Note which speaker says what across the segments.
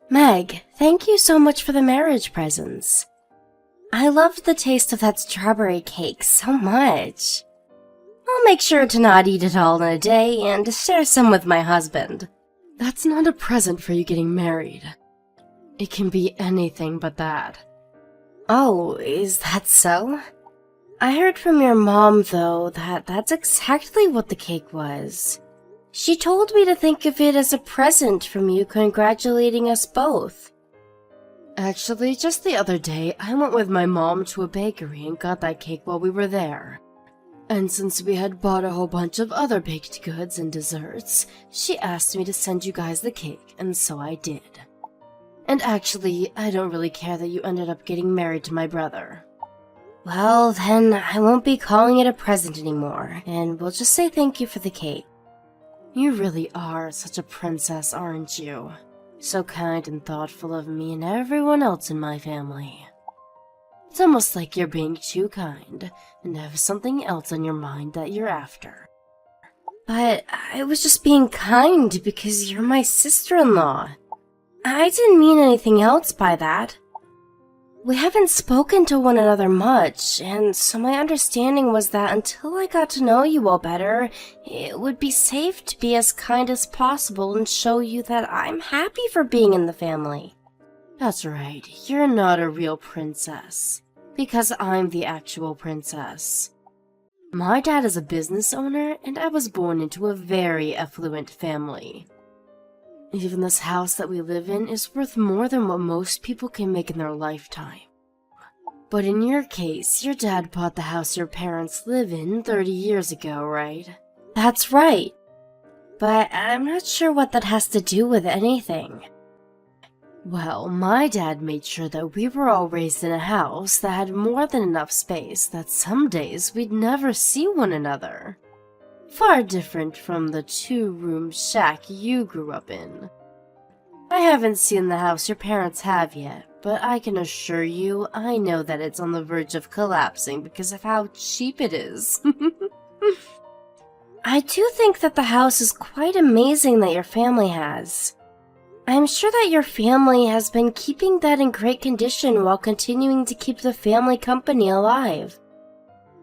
Speaker 1: Meg, thank you so much for the marriage presents. I loved the taste of that strawberry cake so much. I'll make sure to not eat it all in a day and share some with my husband.
Speaker 2: That's not a present for you getting married. It can be anything but that.
Speaker 1: Oh, is that so? I heard from your mom, though, that that's exactly what the cake was. She told me to think of it as a present from you congratulating us both.
Speaker 2: Actually, just the other day, I went with my mom to a bakery and got that cake while we were there. And since we had bought a whole bunch of other baked goods and desserts, she asked me to send you guys the cake, and so I did. And actually, I don't really care that you ended up getting married to my brother.
Speaker 1: Well, then, I won't be calling it a present anymore, and we'll just say thank you for the cake.
Speaker 2: You really are such a princess, aren't you? So kind and thoughtful of me and everyone else in my family. It's almost like you're being too kind and have something else on your mind that you're after.
Speaker 1: But I was just being kind because you're my sister-in-law. I didn't mean anything else by that. We haven't spoken to one another much, and so my understanding was that until I got to know you all better, it would be safe to be as kind as possible and show you that I'm happy for being in the family.
Speaker 2: That's right, you're not a real princess, because I'm the actual princess. My dad is a business owner, and I was born into a very affluent family. Even this house that we live in is worth more than what most people can make in their lifetime. But in your case, your dad bought the house your parents live in 30 years ago, right?
Speaker 1: That's right. But I'm not sure what that has to do with anything.
Speaker 2: Well, my dad made sure that we were all raised in a house that had more than enough space that some days we'd never see one another. Far different from the two-room shack you grew up in. I haven't seen the house your parents have yet, but I can assure you I know that it's on the verge of collapsing because of how cheap it is.
Speaker 1: I do think that the house is quite amazing that your family has. I'm sure that your family has been keeping that in great condition while continuing to keep the family company alive.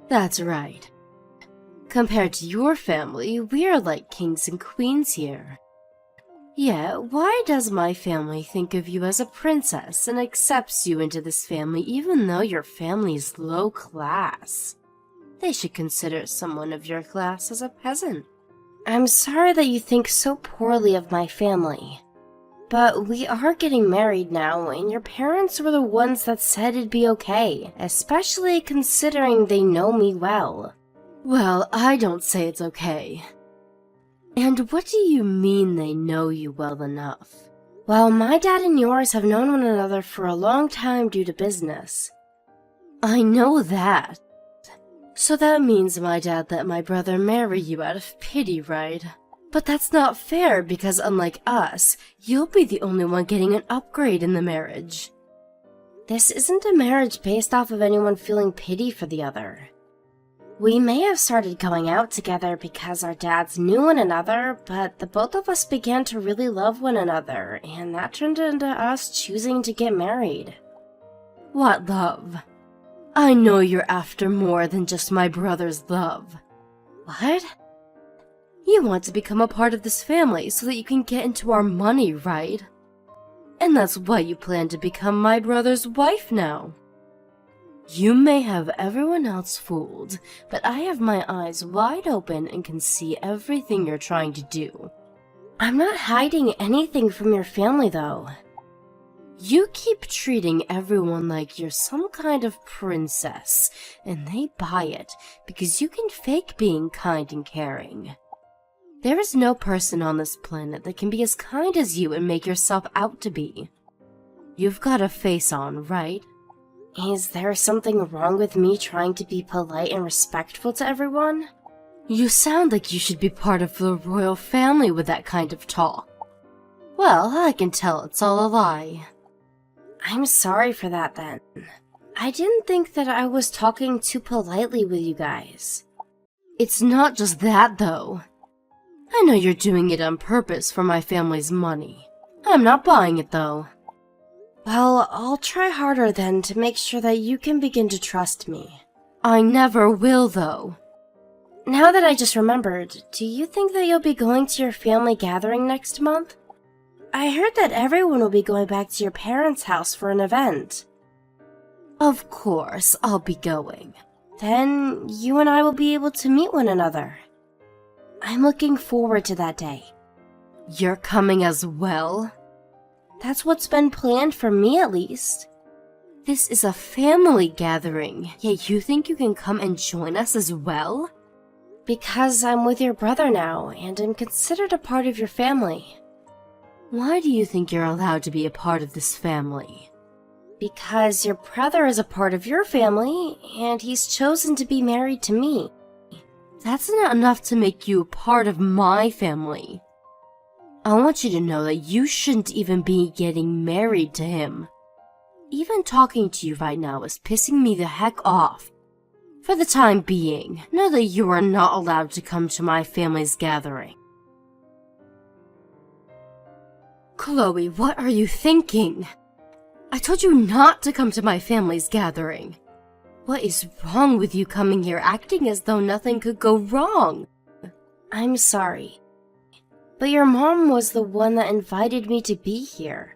Speaker 2: That's right. Compared to your family, we are like kings and queens here. Yet, why does my family think of you as a princess and accepts you into this family even though your family is low class? They should consider someone of your class as a peasant.
Speaker 1: I'm sorry that you think so poorly of my family. But we are getting married now, and your parents were the ones that said it'd be okay, especially considering they know me well.
Speaker 2: Well, I don't say it's okay. And what do you mean they know you well enough?
Speaker 1: Well, my dad and yours have known one another for a long time due to business.
Speaker 2: I know that. So that means my dad let my brother marry you out of pity, right? But that's not fair because unlike us, you'll be the only one getting an upgrade in the marriage.
Speaker 1: This isn't a marriage based off of anyone feeling pity for the other. We may have started going out together because our dads knew one another, but the both of us began to really love one another, and that turned into us choosing to get married.
Speaker 2: What love? I know you're after more than just my brother's love.
Speaker 1: What?
Speaker 2: You want to become a part of this family so that you can get into our money, right? And that's why you plan to become my brother's wife now. You may have everyone else fooled, but I have my eyes wide open and can see everything you're trying to do.
Speaker 1: I'm not hiding anything from your family, though.
Speaker 2: You keep treating everyone like you're some kind of princess, and they buy it because you can fake being kind and caring. There is no person on this planet that can be as kind as you and make yourself out to be. You've got a face on, right?
Speaker 1: Is there something wrong with me trying to be polite and respectful to everyone?
Speaker 2: You sound like you should be part of the royal family with that kind of talk. Well, I can tell it's all a lie.
Speaker 1: I'm sorry for that then. I didn't think that I was talking too politely with you guys.
Speaker 2: It's not just that, though. I know you're doing it on purpose for my family's money. I'm not buying it, though.
Speaker 1: Well, I'll try harder then to make sure that you can begin to trust me.
Speaker 2: I never will, though.
Speaker 1: Now that I just remembered, do you think that you'll be going to your family gathering next month? I heard that everyone will be going back to your parents' house for an event.
Speaker 2: Of course, I'll be going.
Speaker 1: Then you and I will be able to meet one another. I'm looking forward to that day.
Speaker 2: You're coming as well?
Speaker 1: That's what's been planned for me, at least.
Speaker 2: This is a family gathering, yet you think you can come and join us as well?
Speaker 1: Because I'm with your brother now, and am considered a part of your family.
Speaker 2: Why do you think you're allowed to be a part of this family?
Speaker 1: Because your brother is a part of your family, and he's chosen to be married to me.
Speaker 2: That's not enough to make you a part of my family. I want you to know that you shouldn't even be getting married to him. Even talking to you right now is pissing me the heck off. For the time being, know that you are not allowed to come to my family's gathering. Chloe, what are you thinking? I told you not to come to my family's gathering. What is wrong with you coming here acting as though nothing could go wrong?
Speaker 1: I'm sorry, but your mom was the one that invited me to be here.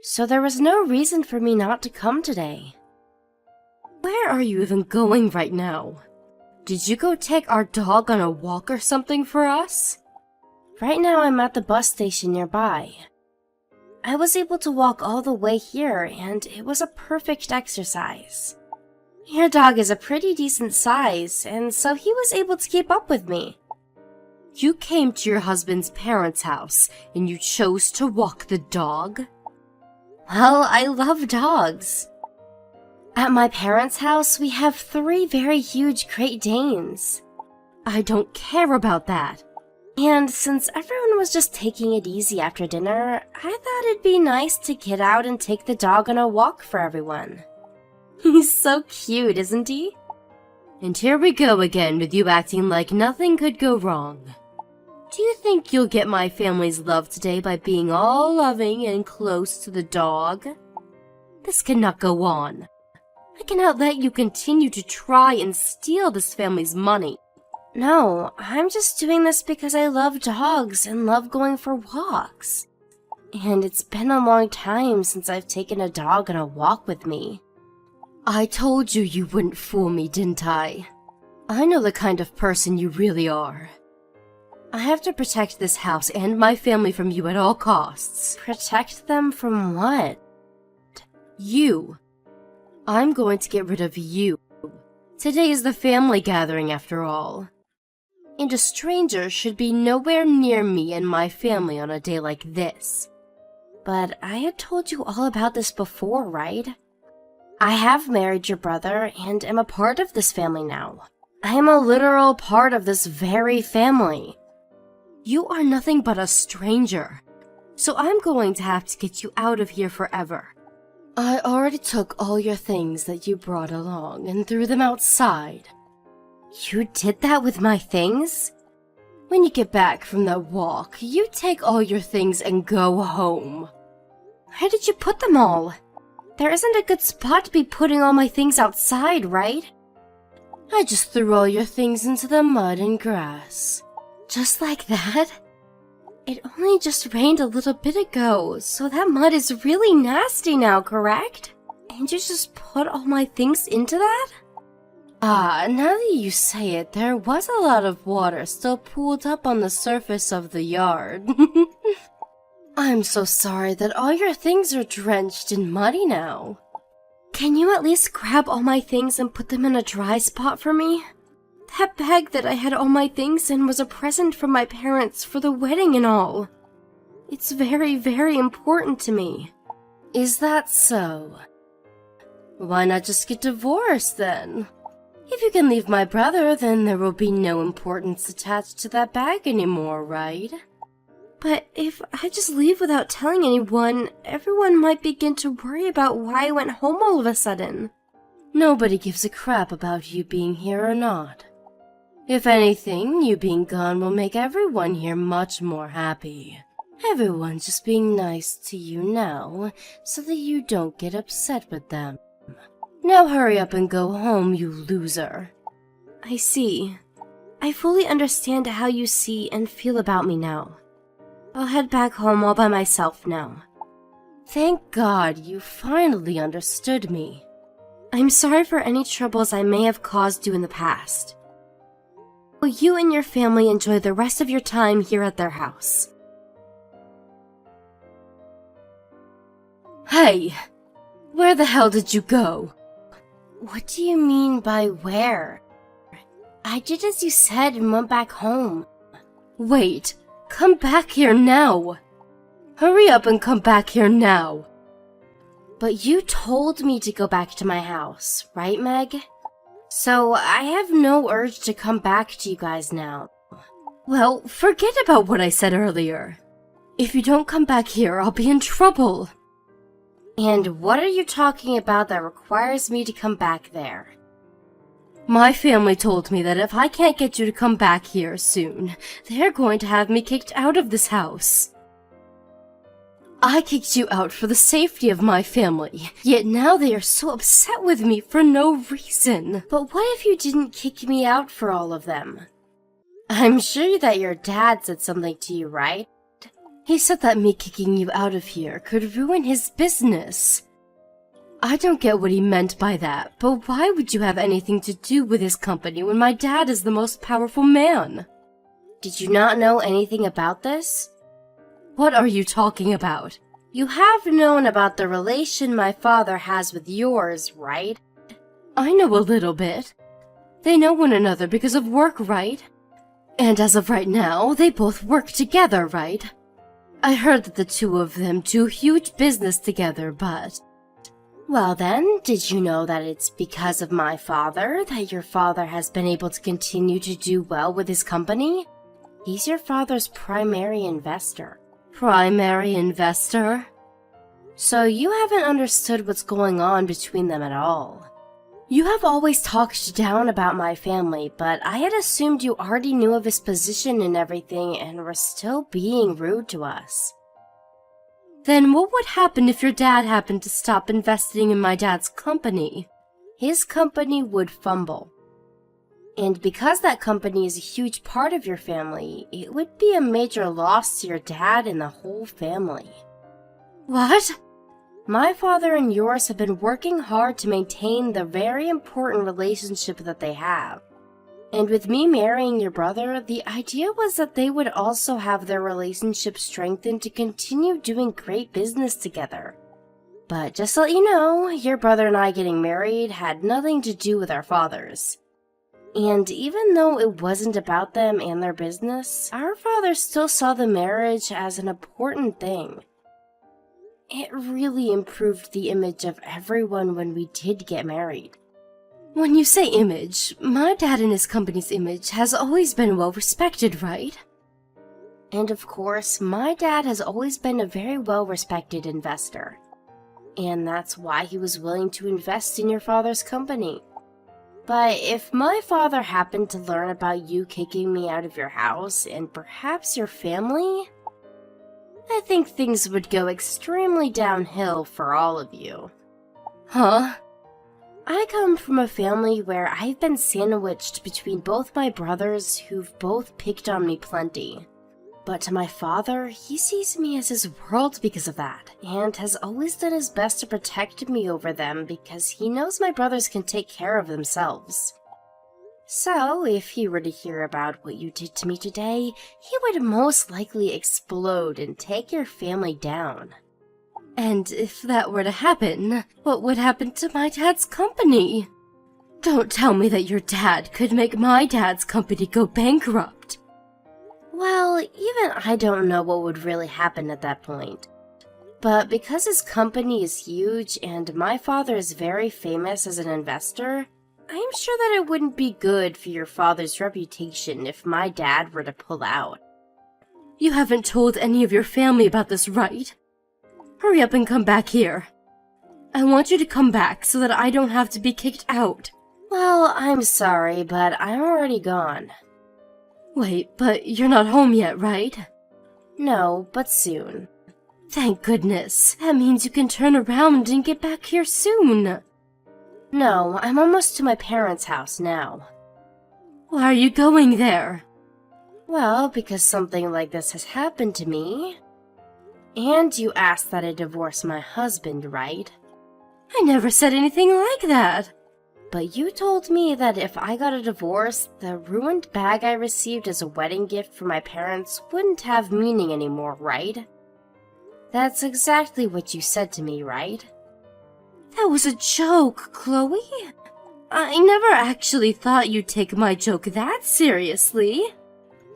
Speaker 1: So there was no reason for me not to come today.
Speaker 2: Where are you even going right now? Did you go take our dog on a walk or something for us?
Speaker 1: Right now I'm at the bus station nearby. I was able to walk all the way here, and it was a perfect exercise. Your dog is a pretty decent size, and so he was able to keep up with me.
Speaker 2: You came to your husband's parents' house, and you chose to walk the dog?
Speaker 1: Well, I love dogs. At my parents' house, we have 3 very huge Great Danes.
Speaker 2: I don't care about that.
Speaker 1: And since everyone was just taking it easy after dinner, I thought it'd be nice to get out and take the dog on a walk for everyone. He's so cute, isn't he?
Speaker 2: And here we go again with you acting like nothing could go wrong. Do you think you'll get my family's love today by being all loving and close to the dog? This cannot go on. I cannot let you continue to try and steal this family's money.
Speaker 1: No, I'm just doing this because I love dogs and love going for walks. And it's been a long time since I've taken a dog on a walk with me.
Speaker 2: I told you you wouldn't fool me, didn't I? I know the kind of person you really are. I have to protect this house and my family from you at all costs.
Speaker 1: Protect them from what?
Speaker 2: You. I'm going to get rid of you. Today is the family gathering after all. And a stranger should be nowhere near me and my family on a day like this.
Speaker 1: But I had told you all about this before, right? I have married your brother and am a part of this family now. I am a literal part of this very family.
Speaker 2: You are nothing but a stranger, so I'm going to have to get you out of here forever. I already took all your things that you brought along and threw them outside.
Speaker 1: You did that with my things?
Speaker 2: When you get back from that walk, you take all your things and go home.
Speaker 1: Where did you put them all? There isn't a good spot to be putting all my things outside, right?
Speaker 2: I just threw all your things into the mud and grass.
Speaker 1: Just like that? It only just rained a little bit ago, so that mud is really nasty now, correct? And you just put all my things into that?
Speaker 2: Ah, now that you say it, there was a lot of water still pooled up on the surface of the yard. I'm so sorry that all your things are drenched and muddy now.
Speaker 1: Can you at least grab all my things and put them in a dry spot for me? That bag that I had all my things in was a present from my parents for the wedding and all. It's very, very important to me.
Speaker 2: Is that so? Why not just get divorced then? If you can leave my brother, then there will be no importance attached to that bag anymore, right?
Speaker 1: But if I just leave without telling anyone, everyone might begin to worry about why I went home all of a sudden.
Speaker 2: Nobody gives a crap about you being here or not. If anything, you being gone will make everyone here much more happy.
Speaker 1: Everyone's just being nice to you now, so that you don't get upset with them. Now hurry up and go home, you loser. I see. I fully understand how you see and feel about me now. I'll head back home all by myself now. Thank God you finally understood me. I'm sorry for any troubles I may have caused you in the past. Will you and your family enjoy the rest of your time here at their house? Hey! Where the hell did you go? What do you mean by where? I did as you said and went back home. Wait, come back here now! Hurry up and come back here now! But you told me to go back to my house, right, Meg? So I have no urge to come back to you guys now. Well, forget about what I said earlier. If you don't come back here, I'll be in trouble. And what are you talking about that requires me to come back there? My family told me that if I can't get you to come back here soon, they're going to have me kicked out of this house. I kicked you out for the safety of my family, yet now they are so upset with me for no reason. But what if you didn't kick me out for all of them? I'm sure that your dad said something to you, right? He said that me kicking you out of here could ruin his business. I don't get what he meant by that, but why would you have anything to do with his company when my dad is the most powerful man? Did you not know anything about this? What are you talking about? You have known about the relation my father has with yours, right? I know a little bit. They know one another because of work, right? And as of right now, they both work together, right? I heard that the two of them do huge business together, but... Well then, did you know that it's because of my father that your father has been able to continue to do well with his company? He's your father's primary investor. Primary investor? So you haven't understood what's going on between them at all. You have always talked down about my family, but I had assumed you already knew of his position and everything and were still being rude to us. Then what would happen if your dad happened to stop investing in my dad's company? His company would fumble. And because that company is a huge part of your family, it would be a major loss to your dad and the whole family. What? My father and yours have been working hard to maintain the very important relationship that they have. And with me marrying your brother, the idea was that they would also have their relationship strengthened to continue doing great business together. But just to let you know, your brother and I getting married had nothing to do with our fathers. And even though it wasn't about them and their business, our father still saw the marriage as an important thing. It really improved the image of everyone when we did get married. When you say image, my dad and his company's image has always been well respected, right? And of course, my dad has always been a very well respected investor. And that's why he was willing to invest in your father's company. But if my father happened to learn about you kicking me out of your house and perhaps your family, I think things would go extremely downhill for all of you. Huh? I come from a family where I've been sandwiched between both my brothers who've both picked on me plenty. But to my father, he sees me as his world because of that, and has always done his best to protect me over them because he knows my brothers can take care of themselves. So, if he were to hear about what you did to me today, he would most likely explode and take your family down. And if that were to happen, what would happen to my dad's company? Don't tell me that your dad could make my dad's company go bankrupt. Well, even I don't know what would really happen at that point. But because his company is huge and my father is very famous as an investor, I'm sure that it wouldn't be good for your father's reputation if my dad were to pull out. You haven't told any of your family about this, right? Hurry up and come back here. I want you to come back so that I don't have to be kicked out. Well, I'm sorry, but I'm already gone. Wait, but you're not home yet, right? No, but soon.
Speaker 2: Thank goodness. That means you can turn around and get back here soon.
Speaker 1: No, I'm almost to my parents' house now.
Speaker 2: Why are you going there?
Speaker 1: Well, because something like this has happened to me. And you asked that I divorce my husband, right?
Speaker 2: I never said anything like that.
Speaker 1: But you told me that if I got a divorce, the ruined bag I received as a wedding gift from my parents wouldn't have meaning anymore, right? That's exactly what you said to me, right?
Speaker 2: That was a joke, Chloe. I never actually thought you'd take my joke that seriously.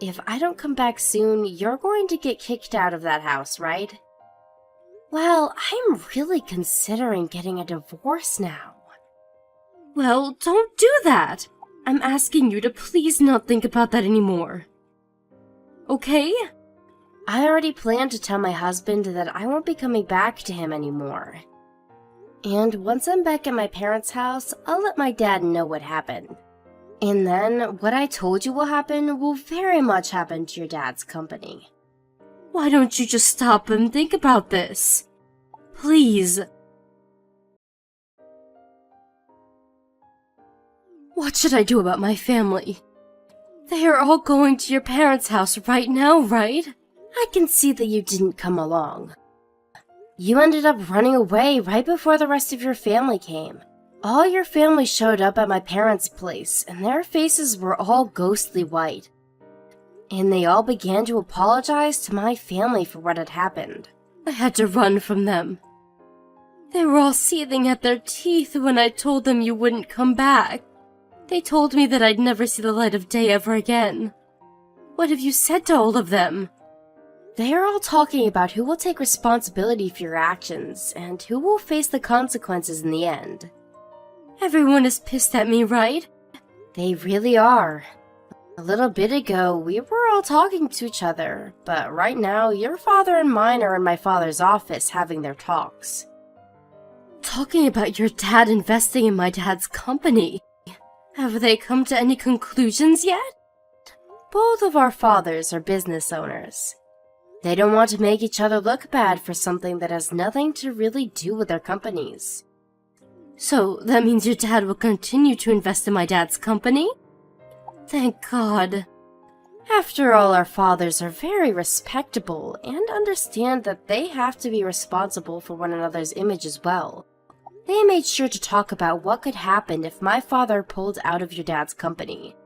Speaker 1: If I don't come back soon, you're going to get kicked out of that house, right? Well, I'm really considering getting a divorce now.
Speaker 2: Well, don't do that. I'm asking you to please not think about that anymore. Okay?
Speaker 1: I already planned to tell my husband that I won't be coming back to him anymore. And once I'm back at my parents' house, I'll let my dad know what happened. And then, what I told you will happen will very much happen to your dad's company.
Speaker 2: Why don't you just stop and think about this? Please. What should I do about my family? They are all going to your parents' house right now, right?
Speaker 1: I can see that you didn't come along. You ended up running away right before the rest of your family came. All your family showed up at my parents' place, and their faces were all ghostly white. And they all began to apologize to my family for what had happened.
Speaker 2: I had to run from them. They were all seething at their teeth when I told them you wouldn't come back. They told me that I'd never see the light of day ever again. What have you said to all of them?
Speaker 1: They are all talking about who will take responsibility for your actions, and who will face the consequences in the end.
Speaker 2: Everyone is pissed at me, right?
Speaker 1: They really are. A little bit ago, we were all talking to each other, but right now, your father and mine are in my father's office having their talks.
Speaker 2: Talking about your dad investing in my dad's company. Have they come to any conclusions yet?
Speaker 1: Both of our fathers are business owners. They don't want to make each other look bad for something that has nothing to really do with their companies.
Speaker 2: So that means your dad will continue to invest in my dad's company? Thank God.
Speaker 1: After all, our fathers are very respectable and understand that they have to be responsible for one another's image as well. They made sure to talk about what could happen if my father pulled out of your dad's company.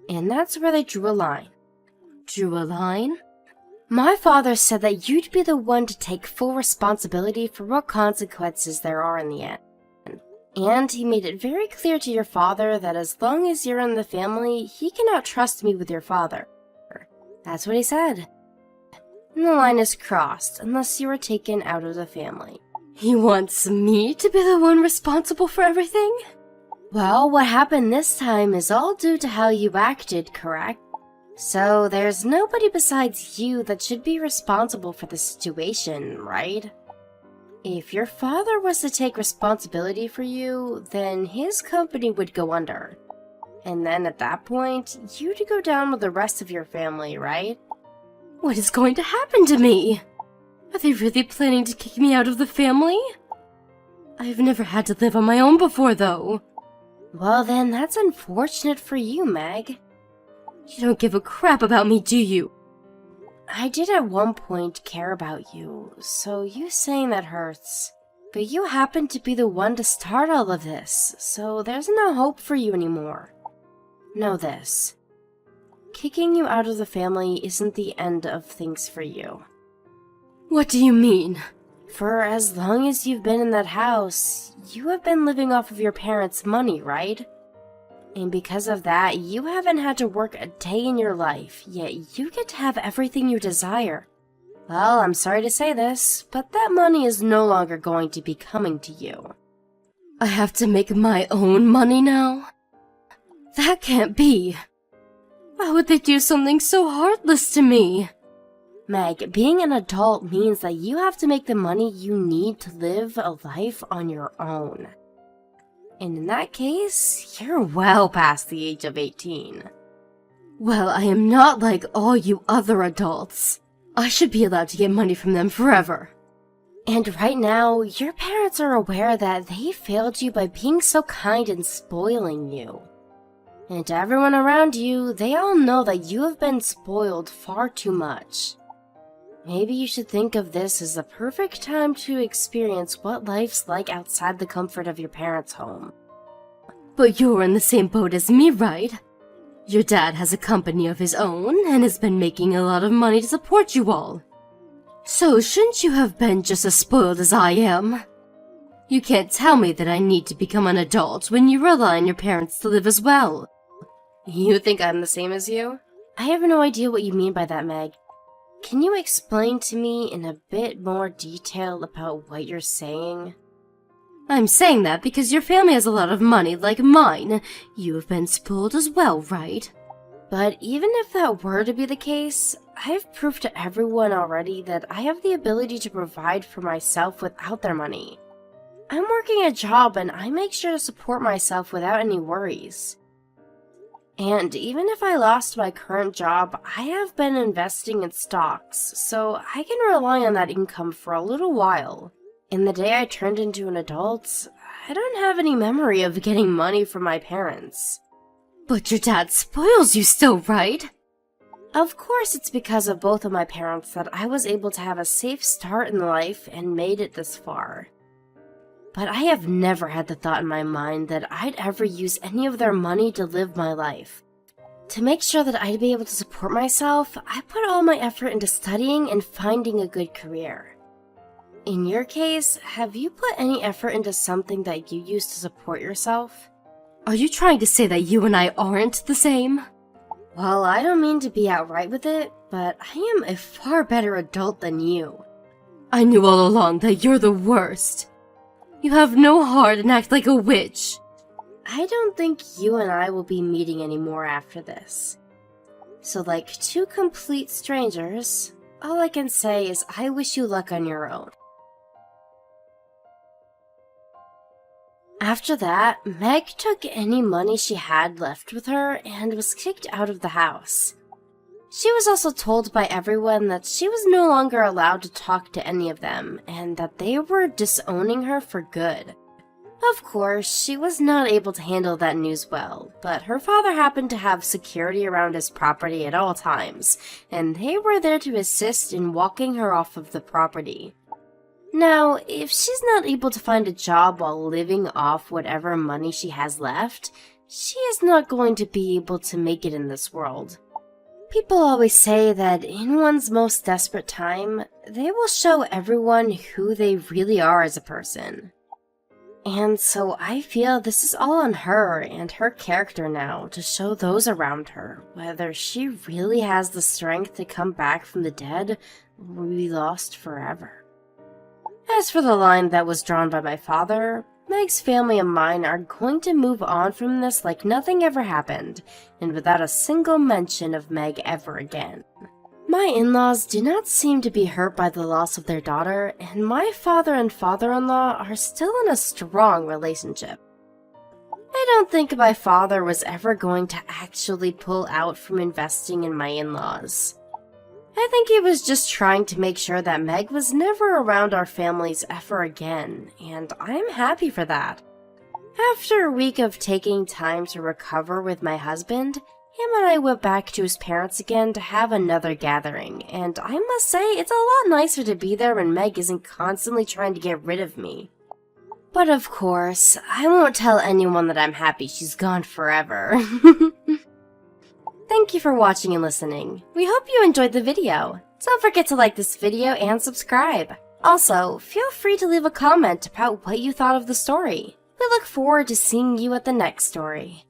Speaker 1: And that's where they drew a line.
Speaker 2: Drew a line?
Speaker 1: My father said that you'd be the one to take full responsibility for what consequences there are in the end. And he made it very clear to your father that as long as you're in the family, he cannot trust me with your father. That's what he said. And the line is crossed unless you are taken out of the family.
Speaker 2: He wants me to be the one responsible for everything?
Speaker 1: Well, what happened this time is all due to how you acted, correct? So there's nobody besides you that should be responsible for the situation, right? If your father was to take responsibility for you, then his company would go under. And then at that point, you'd go down with the rest of your family, right?
Speaker 2: What is going to happen to me? Are they really planning to kick me out of the family? I've never had to live on my own before, though.
Speaker 1: Well then, that's unfortunate for you, Meg.
Speaker 2: You don't give a crap about me, do you?
Speaker 1: I did at one point care about you, so you saying that hurts. But you happen to be the one to start all of this, so there's no hope for you anymore. Know this. Kicking you out of the family isn't the end of things for you.
Speaker 2: What do you mean?
Speaker 1: For as long as you've been in that house, you have been living off of your parents' money, right? And because of that, you haven't had to work a day in your life, yet you get to have everything you desire. Well, I'm sorry to say this, but that money is no longer going to be coming to you.
Speaker 2: I have to make my own money now? That can't be. Why would they do something so heartless to me?
Speaker 1: Meg, being an adult means that you have to make the money you need to live a life on your own. And in that case, you're well past the age of 18.
Speaker 2: Well, I am not like all you other adults. I should be allowed to get money from them forever.
Speaker 1: And right now, your parents are aware that they failed you by being so kind and spoiling you. And everyone around you, they all know that you have been spoiled far too much. Maybe you should think of this as the perfect time to experience what life's like outside the comfort of your parents' home.
Speaker 2: But you're in the same boat as me, right? Your dad has a company of his own and has been making a lot of money to support you all. So shouldn't you have been just as spoiled as I am? You can't tell me that I need to become an adult when you rely on your parents to live as well.
Speaker 1: You think I'm the same as you? I have no idea what you mean by that, Meg. Can you explain to me in a bit more detail about what you're saying?
Speaker 2: I'm saying that because your family has a lot of money like mine. You have been spoiled as well, right?
Speaker 1: But even if that were to be the case, I've proved to everyone already that I have the ability to provide for myself without their money. I'm working a job and I make sure to support myself without any worries. And even if I lost my current job, I have been investing in stocks, so I can rely on that income for a little while. In the day I turned into an adult, I don't have any memory of getting money from my parents.
Speaker 2: But your dad spoils you still, right?
Speaker 1: Of course it's because of both of my parents that I was able to have a safe start in life and made it this far. But I have never had the thought in my mind that I'd ever use any of their money to live my life. To make sure that I'd be able to support myself, I put all my effort into studying and finding a good career. In your case, have you put any effort into something that you use to support yourself?
Speaker 2: Are you trying to say that you and I aren't the same?
Speaker 1: Well, I don't mean to be outright with it, but I am a far better adult than you.
Speaker 2: I knew all along that you're the worst. You have no heart and act like a witch.
Speaker 1: I don't think you and I will be meeting anymore after this. So like two complete strangers, all I can say is I wish you luck on your own. After that, Meg took any money she had left with her and was kicked out of the house. She was also told by everyone that she was no longer allowed to talk to any of them and that they were disowning her for good. Of course, she was not able to handle that news well, but her father happened to have security around his property at all times, and they were there to assist in walking her off of the property. Now, if she's not able to find a job while living off whatever money she has left, she is not going to be able to make it in this world. People always say that in one's most desperate time, they will show everyone who they really are as a person. And so I feel this is all on her and her character now to show those around her whether she really has the strength to come back from the dead or be lost forever. As for the line that was drawn by my father, Meg's family and mine are going to move on from this like nothing ever happened, and without a single mention of Meg ever again. My in-laws do not seem to be hurt by the loss of their daughter, and my father and father-in-law are still in a strong relationship. I don't think my father was ever going to actually pull out from investing in my in-laws. I think he was just trying to make sure that Meg was never around our families ever again, and I'm happy for that. After a week of taking time to recover with my husband, him and I went back to his parents again to have another gathering, and I must say it's a lot nicer to be there when Meg isn't constantly trying to get rid of me. But of course, I won't tell anyone that I'm happy she's gone forever. Thank you for watching and listening. We hope you enjoyed the video. Don't forget to like this video and subscribe. Also, feel free to leave a comment about what you thought of the story. We look forward to seeing you at the next story.